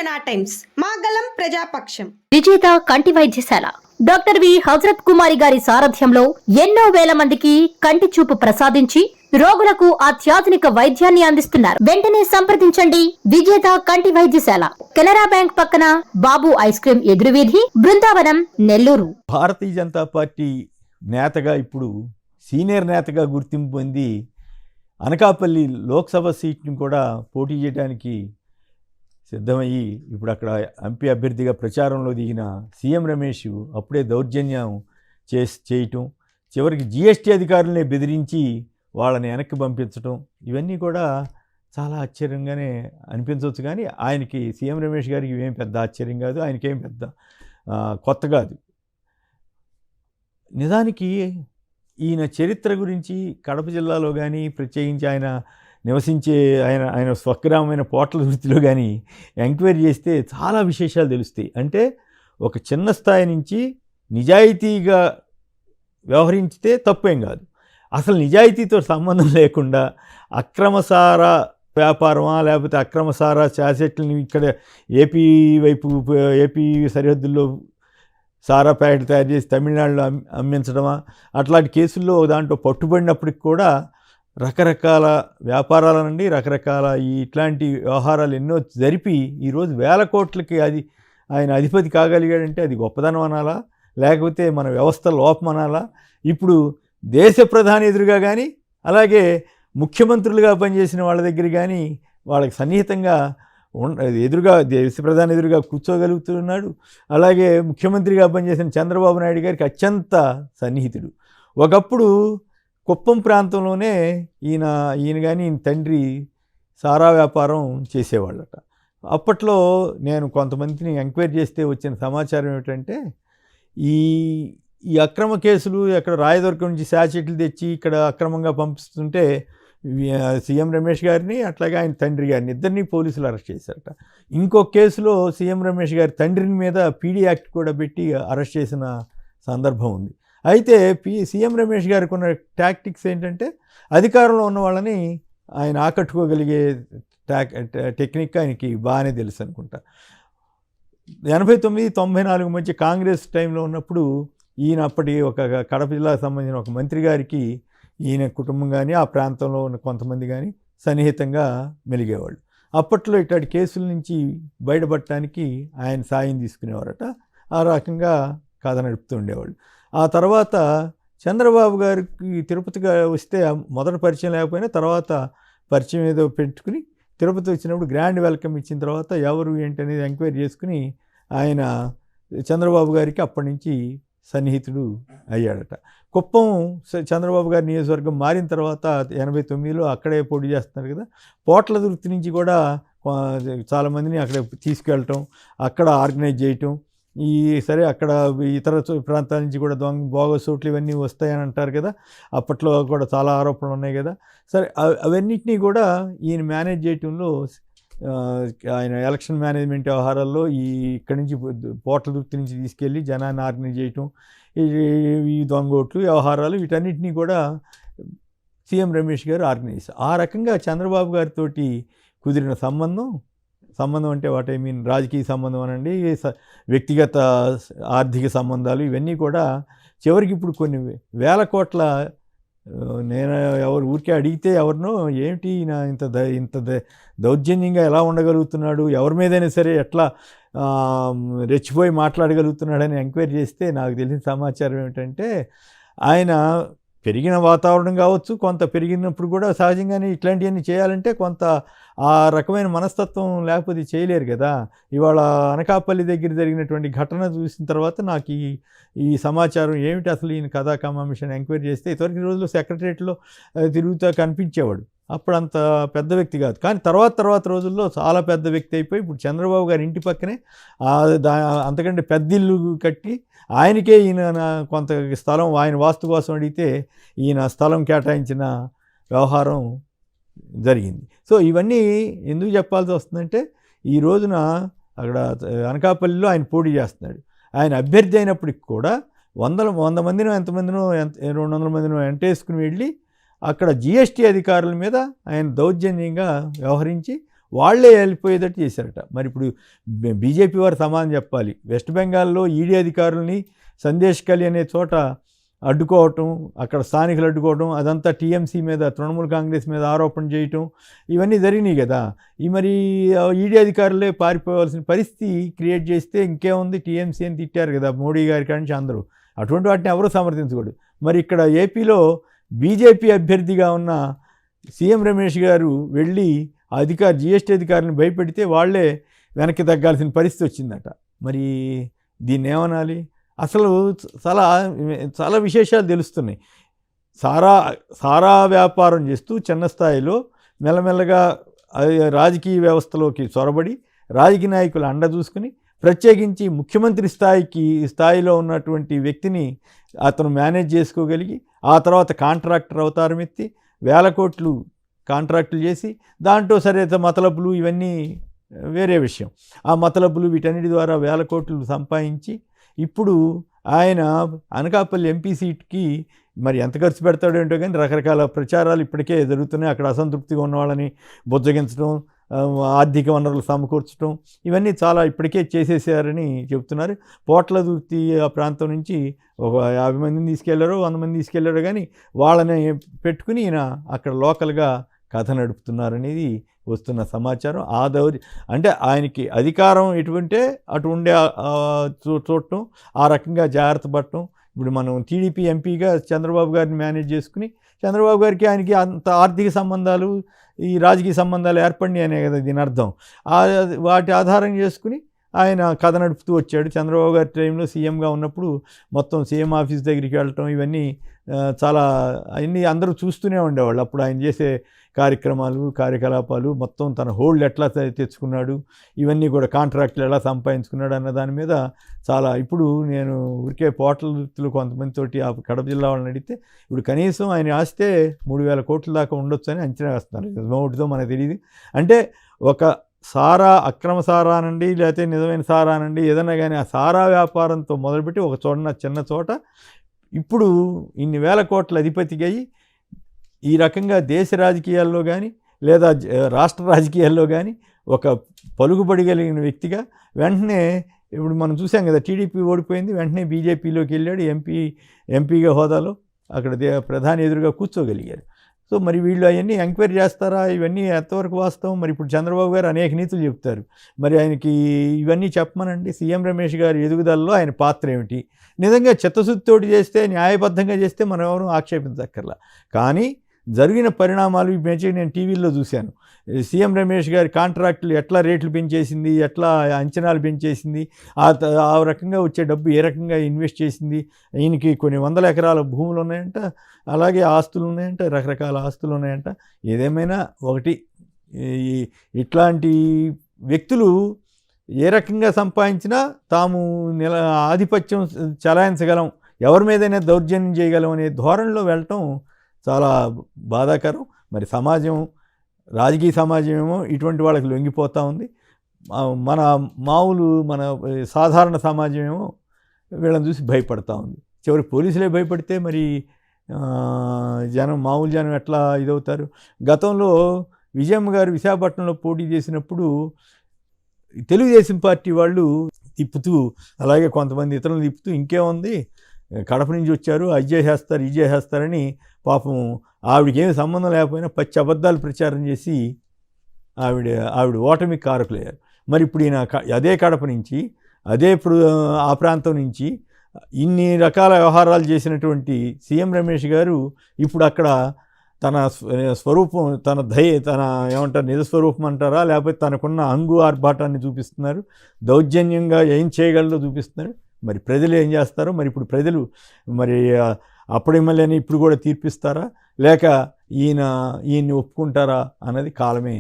జనా టైమ్స్ మాగలం ప్రజాపక్షం. విజేత కంటి వైద్యశాల డాక్టర్ వి హజరత్ కుమారి గారి సారథ్యంలో ఎన్నో వేల మందికి కంటి చూపు ప్రసాదించి రోగులకు అత్యాధునిక వైద్యాన్ని అందిస్తున్నారు. వెంటనే సంప్రదించండి విజేత కంటి వైద్యశాల, కెనరా బ్యాంక్ పక్కన, బాబు ice cream ఎదురువీధి, Brindavanam, Nellore. Bharatiya Janata party నేతగా ఇప్పుడు సీనియర్ నేతగా గుర్తింపు పొంది అనకాపల్లి లోక్సభ సీట్ని కూడా పోటీ చేయడానికి సిద్ధమయ్యి ఇప్పుడు అక్కడ ఎంపీ అభ్యర్థిగా ప్రచారంలో దిగిన సీఎం రమేష్ అప్పుడే దౌర్జన్యం చేయటం, చివరికి జీఎస్టీ అధికారులనే బెదిరించి వాళ్ళని వెనక్కి పంపించడం, ఇవన్నీ కూడా చాలా ఆశ్చర్యంగానే అనిపించవచ్చు. కానీ ఆయనకి, సీఎం రమేష్ గారికి ఇవేం పెద్ద ఆశ్చర్యం కాదు, ఆయనకేం పెద్ద కొత్త కాదు. నిజానికి ఈయన చరిత్ర గురించి కడప జిల్లాలో కానీ, ప్రత్యేకించి ఆయన నివసించే ఆయన స్వగ్రామైన పోట్లదుర్తిలో కానీ ఎంక్వైరీ చేస్తే చాలా విశేషాలు తెలుస్తాయి. అంటే ఒక చిన్న స్థాయి నుంచి నిజాయితీగా వ్యవహరించితే తప్పేం కాదు, అసలు నిజాయితీతో సంబంధం లేకుండా అక్రమసార వ్యాపారమా లేకపోతే అక్రమసార శాసెట్లని ఇక్కడ ఏపీ సరిహద్దుల్లో సారా ప్యాకెట్ తయారు చేసి తమిళనాడులో అమ్మించడమా, అట్లాంటి కేసుల్లో దాంట్లో పట్టుబడినప్పటికి కూడా రకరకాల వ్యాపారాల నుండి రకరకాల ఇట్లాంటి వ్యవహారాలు ఎన్నో జరిపి ఈరోజు వేల కోట్లకి ఆయన అధిపతి కాగలిగాడంటే అది గొప్పదనం అనాలా, లేకపోతే మన వ్యవస్థ లోపం అనాలా? ఇప్పుడు దేశ ప్రధాని ఎదురుగా కానీ, అలాగే ముఖ్యమంత్రులుగా పనిచేసిన వాళ్ళ దగ్గర కానీ వాళ్ళకి సన్నిహితంగా ఎదురుగా, దేశ ప్రధాని ఎదురుగా కూర్చోగలుగుతున్నాడు. అలాగే ముఖ్యమంత్రిగా పనిచేసిన చంద్రబాబు నాయుడు గారికి అత్యంత సన్నిహితుడు. ఒకప్పుడు కుప్పం ప్రాంతంలోనే ఈయన కానీ ఈయన తండ్రి సారా వ్యాపారం చేసేవాళ్ళట. అప్పట్లో నేను కొంతమందిని ఎంక్వైరీ చేస్తే వచ్చిన సమాచారం ఏమిటంటే, ఈ అక్రమ కేసులు ఎక్కడ రాయదుర్గం నుంచి శాచెట్లు తెచ్చి ఇక్కడ అక్రమంగా పంపిస్తుంటే సీఎం రమేష్ గారిని, అట్లాగే ఆయన తండ్రి గారిని, ఇద్దరిని పోలీసులు అరెస్ట్ చేశారట. ఇంకో కేసులో సీఎం రమేష్ గారి తండ్రిని మీద పీడీ యాక్ట్ కూడా పెట్టి అరెస్ట్ చేసిన సందర్భం ఉంది. అయితే సీఎం రమేష్ గారికి ఉన్న టాక్టిక్స్ ఏంటంటే, అధికారంలో ఉన్న వాళ్ళని ఆయన ఆకట్టుకోగలిగే టెక్నిక్ ఆయనకి బాగానే తెలుసు అనుకుంటా. 89-94 మధ్య కాంగ్రెస్ టైంలో ఉన్నప్పుడు ఈయన అప్పటి ఒక కడప జిల్లాకు సంబంధించిన ఒక మంత్రి గారికి ఈయన కుటుంబం కానీ ఆ ప్రాంతంలో ఉన్న కొంతమంది కానీ సన్నిహితంగా మెలిగేవాళ్ళు. అప్పట్లో ఇట్లాంటి కేసుల నుంచి బయటపడటానికి ఆయన సాయం తీసుకునేవారట. ఆ రకంగా కథ నడుపుతూ ఉండేవాళ్ళు. ఆ తర్వాత చంద్రబాబు గారికి తిరుపతిగా వస్తే మొదట పరిచయం లేకపోయినా తర్వాత పరిచయం ఏదో పెట్టుకుని తిరుపతి వచ్చినప్పుడు గ్రాండ్ వెల్కమ్ ఇచ్చిన తర్వాత ఎవరు ఏంటి అనేది ఎంక్వైరీ చేసుకుని ఆయన చంద్రబాబు గారికి అప్పటి నుంచి సన్నిహితుడు అయ్యాడట. కుప్పం చంద్రబాబు గారి నియోజకవర్గం మారిన తర్వాత 89లో అక్కడే పోటీ చేస్తున్నారు కదా, పోట్లదుర్తి నుంచి కూడా చాలామందిని అక్కడ తీసుకెళ్ళటం, అక్కడ ఆర్గనైజ్ చేయటం, సరే అక్కడ ఇతర ప్రాంతాల నుంచి కూడా బోగస్ ఓట్లు ఇవన్నీ వస్తాయని అంటారు కదా, అప్పట్లో కూడా చాలా ఆరోపణలు ఉన్నాయి కదా. సరే అవన్నిటినీ కూడా ఈయన మేనేజ్ చేయటంలో, ఆయన ఎలక్షన్ మేనేజ్మెంట్ వ్యవహారాల్లో ఇక్కడి నుంచి పోట్లదుర్తి నుంచి తీసుకెళ్ళి జనాన్ని ఆర్గనైజ్ చేయటం, ఈ దొంగోట్లు వ్యవహారాలు వీటన్నిటినీ కూడా సీఎం రమేష్ గారు ఆర్గనైజ్. ఆ రకంగా చంద్రబాబు గారితో కుదిరిన సంబంధం అంటే వాట్ ఐ మీన్ రాజకీయ సంబంధం అనండి, వ్యక్తిగత ఆర్థిక సంబంధాలు, ఇవన్నీ కూడా చివరికి ఇప్పుడు కొన్ని వేల కోట్ల, నేను ఎవరు ఊరికే అడిగితే ఎవరినో ఏమిటి ఇంత దౌర్జన్యంగా ఎలా ఉండగలుగుతున్నాడు, ఎవరి మీదైనా సరే ఎట్లా రెచ్చిపోయి మాట్లాడగలుగుతున్నాడని ఎంక్వైరీ చేస్తే నాకు తెలిసిన సమాచారం ఏమిటంటే, ఆయన పెరిగిన వాతావరణం కావచ్చు, కొంత పెరిగినప్పుడు కూడా సహజంగానే ఇట్లాంటివన్నీ చేయాలంటే కొంత ఆ రకమైన మనస్తత్వం లేకపోతే చేయలేరు కదా. ఇవాళ అనకాపల్లి దగ్గర జరిగినటువంటి ఘటన చూసిన తర్వాత నాకు ఈ సమాచారం ఏమిటి, అసలు ఈయన కథా కమిషన్ ఎంక్వైరీ చేస్తే ఇదివరకు రోజుల్లో సెక్రటరియట్లో తిరుగుతూ కనిపించేవాడు. అప్పుడు అంత పెద్ద వ్యక్తి కాదు, కానీ తర్వాత రోజుల్లో చాలా పెద్ద వ్యక్తి అయిపోయి ఇప్పుడు చంద్రబాబు గారి ఇంటి పక్కనే అంతకంటే పెద్ద ఇల్లు కట్టి ఆయనకే ఈయన కొంత స్థలం ఆయన వాస్తు కోసం అడిగితే ఈయన స్థలం కేటాయించిన వ్యవహారం జరిగింది. సో ఇవన్నీ ఎందుకు చెప్పాల్సి వస్తుందంటే, ఈ రోజున అక్కడ అనకాపల్లిలో ఆయన పోటీ చేస్తున్నాడు. ఆయన అభ్యర్థి అయినప్పటికి కూడా 100 మందినో ఎంతమందినో 200 మందినో వెంటేసుకుని వెళ్ళి అక్కడ జీఎస్టీ అధికారుల మీద ఆయన దౌర్జన్యంగా వ్యవహరించి వాళ్లే వెళ్ళిపోయేటట్టు చేశారట. మరి ఇప్పుడు బీజేపీ వారు సమాధానం చెప్పాలి. వెస్ట్ బెంగాల్లో ఈడీ అధికారులని సందేశ్ ఖలి అనే చోట అడ్డుకోవటం, అక్కడ స్థానికులు అడ్డుకోవటం, అదంతా టీఎంసీ మీద, తృణమూల్ కాంగ్రెస్ మీద ఆరోపణ చేయటం, ఇవన్నీ జరిగినాయి కదా. ఈ మరి ఈడీ అధికారులే పారిపోవాల్సిన పరిస్థితి క్రియేట్ చేస్తే ఇంకేముంది, టీఎంసీ అని తిట్టారు కదా మోడీ గారి కాడి నుంచి అందరూ. అటువంటి వాటిని ఎవరూ సమర్థించకూడదు. మరి ఇక్కడ ఏపీలో బీజేపీ అభ్యర్థిగా ఉన్న సీఎం రమేష్ గారు వెళ్ళి జీఎస్టీ అధికారులను భయపెడితే వాళ్లే వెనక్కి తగ్గాల్సిన పరిస్థితి వచ్చిందట. మరి దీన్ని ఏమనాలి? అసలు చాలా విశేషాలు తెలుస్తున్నాయి. సారా వ్యాపారం చేస్తూ చిన్న స్థాయిలో మెల్లమెల్లగా రాజకీయ వ్యవస్థలోకి చొరబడి రాజకీయ నాయకులు అండ చూసుకుని, ప్రత్యేకించి ముఖ్యమంత్రి స్థాయిలో ఉన్నటువంటి వ్యక్తిని అతను మేనేజ్ చేసుకోగలిగి, ఆ తర్వాత కాంట్రాక్టర్ అవతారం ఎత్తి వేల కోట్లు కాంట్రాక్టులు చేసి, దాంట్లో సరే మతలబులు ఇవన్నీ వేరే విషయం. ఆ మతలబులు వీటన్నిటి ద్వారా వేల కోట్లు సంపాదించి ఇప్పుడు ఆయన అనకాపల్లి ఎంపీ సీట్కి మరి ఎంత ఖర్చు పెడతాడో ఏంటో కానీ రకరకాల ప్రచారాలు ఇప్పటికే జరుగుతున్నాయి. అక్కడ అసంతృప్తిగా ఉన్న వాళ్ళని బుజ్జగించడం, ఆర్థిక వనరులు సమకూర్చడం, ఇవన్నీ చాలా ఇప్పటికే చేసేసారని చెప్తున్నారు. పోట్లదుర్తి ఆ ప్రాంతం నుంచి ఒక 50 మందిని తీసుకెళ్లారో 100 మంది తీసుకెళ్లారో కానీ వాళ్ళని పెట్టుకుని ఈయన అక్కడ లోకల్గా కథ నడుపుతున్నారనేది వస్తున్న సమాచారం. అంటే ఆయనకి అధికారం ఎటువంటి అటు ఉండే చూడటం, ఆ రకంగా జాగ్రత్త పడటం. ఇప్పుడు మనం టీడీపీ ఎంపీగా చంద్రబాబు గారిని మేనేజ్ చేసుకుని, చంద్రబాబు గారికి ఆయనకి అంత ఆర్థిక సంబంధాలు, ఈ రాజకీయ సంబంధాలు ఏర్పడినాయి అనే కదా దీని అర్థం. వాటి ఆధారం చేసుకుని ఆయన కథ నడుపుతూ వచ్చాడు. చంద్రబాబు గారి టైంలో సీఎంగా ఉన్నప్పుడు మొత్తం సీఎం ఆఫీస్ దగ్గరికి వెళ్ళటం, ఇవన్నీ చాలా అన్నీ అందరూ చూస్తూనే ఉండేవాళ్ళు. అప్పుడు ఆయన చేసే కార్యకలాపాలు మొత్తం తన హోల్డ్ ఎట్లా తెచ్చుకున్నాడు, ఇవన్నీ కూడా కాంట్రాక్టులు ఎలా సంపాదించుకున్నాడు అన్న దాని మీద చాలా. ఇప్పుడు నేను ఊరికే పోర్టల్ కొంతమందితోటి ఆ కడప జిల్లా వాళ్ళని అడిగితే ఇప్పుడు కనీసం ఆయన ఆస్తే 3,000 కోట్ల దాకా ఉండొచ్చు అని అంచనా వేస్తున్నారు. నిజమవుతుందో మనకు తెలియదు. అంటే ఒక అక్రమ సారా అనండి, లేకపోతే నిజమైన సారా అనండి, ఏదన్నా కానీ ఆ సారా వ్యాపారంతో మొదలుపెట్టి ఒక చిన్న చోట ఇప్పుడు ఇన్ని వేల కోట్ల అధిపతిగా అయ్యి ఈ రకంగా దేశ రాజకీయాల్లో కానీ లేదా రాష్ట్ర రాజకీయాల్లో కానీ ఒక పలుకుబడి కలిగిన వ్యక్తిగా వెంటనే ఇప్పుడు మనం చూసాం కదా, టీడీపీ ఓడిపోయింది, వెంటనే బీజేపీలోకి వెళ్ళాడు. ఎంపీగా హోదాలో అక్కడ ప్రధాని ఎదురుగా కూర్చోగలిగారు. సో మరి వీళ్ళు అవన్నీ ఎంక్వైరీ చేస్తారా, ఇవన్నీ ఎంతవరకు వాస్తవం? మరి ఇప్పుడు చంద్రబాబు గారు అనేక నీతులు చెప్తారు, మరి ఆయనకి ఇవన్నీ చెప్పమనండి. సీఎం రమేష్ గారి ఎదుగుదలలో ఆయన పాత్ర ఏమిటి? నిజంగా చిత్తశుద్ధితోటి చేస్తే, న్యాయబద్ధంగా చేస్తే మనం ఎవరు ఆక్షేపించక్కర్లా. కానీ జరిగిన పరిణామాలు నేను టీవీల్లో చూశాను. సీఎం రమేష్ గారి కాంట్రాక్టులు ఎట్లా రేట్లు పెంచేసింది, ఎట్లా అంచనాలు పెంచేసింది, ఆ రకంగా వచ్చే డబ్బు ఏ రకంగా ఇన్వెస్ట్ చేసింది. ఈయనకి కొన్ని 100 ఎకరాల భూములు ఉన్నాయంట, అలాగే ఆస్తులు ఉన్నాయంట, రకరకాల ఆస్తులు ఉన్నాయంట. ఏదేమైనా ఒకటి, ఇట్లాంటి వ్యక్తులు ఏ రకంగా సంపాదించినా తాము ఆధిపత్యం చలాయించగలం, ఎవరి మీదైనా దౌర్జన్యం చేయగలం అనే ధోరణిలో వెళ్ళటం చాలా బాధాకరం. మరి రాజకీయ సమాజం ఏమో ఇటువంటి వాళ్ళకి లొంగిపోతూ ఉంది. మన సాధారణ సమాజం ఏమో వీళ్ళని చూసి భయపడతా ఉంది. చివరికి పోలీసులే భయపడితే మరి మామూలు జనం ఎట్లా ఇదవుతారు? గతంలో విజయమ్మ గారు విశాఖపట్నంలో పోటీ చేసినప్పుడు తెలుగుదేశం పార్టీ వాళ్ళు తిప్పుతూ, అలాగే కొంతమంది ఇతరులను తిప్పుతూ, ఇంకేముంది కడప నుంచి వచ్చారు, అది చేసేస్తారని పాపం ఆవిడకి ఏమి సంబంధం లేకపోయినా పచ్చి అబద్ధాలు ప్రచారం చేసి ఆవిడ ఓటమికి కారకులయ్యారు. మరి ఇప్పుడు ఈయన అదే కడప నుంచి, ఆ ప్రాంతం నుంచి ఇన్ని రకాల వ్యవహారాలు చేసినటువంటి సీఎం రమేష్ గారు ఇప్పుడు అక్కడ తన స్వరూపం, తన ఏమంటారు, నిజస్వరూపం అంటారా, లేకపోతే తనకున్న హంగు ఆర్భాటాన్ని చూపిస్తున్నారు. దౌర్జన్యంగా ఏం చేయగలదో చూపిస్తున్నారు. మరి ప్రజలు ఏం చేస్తారో, మరి ఇప్పుడు ప్రజలు మరి అప్పుడెమ్మెల్యేని ఇప్పుడు కూడా తీర్పిస్తారా, లేక ఈయన్ని ఒప్పుకుంటారా అన్నది కాలమే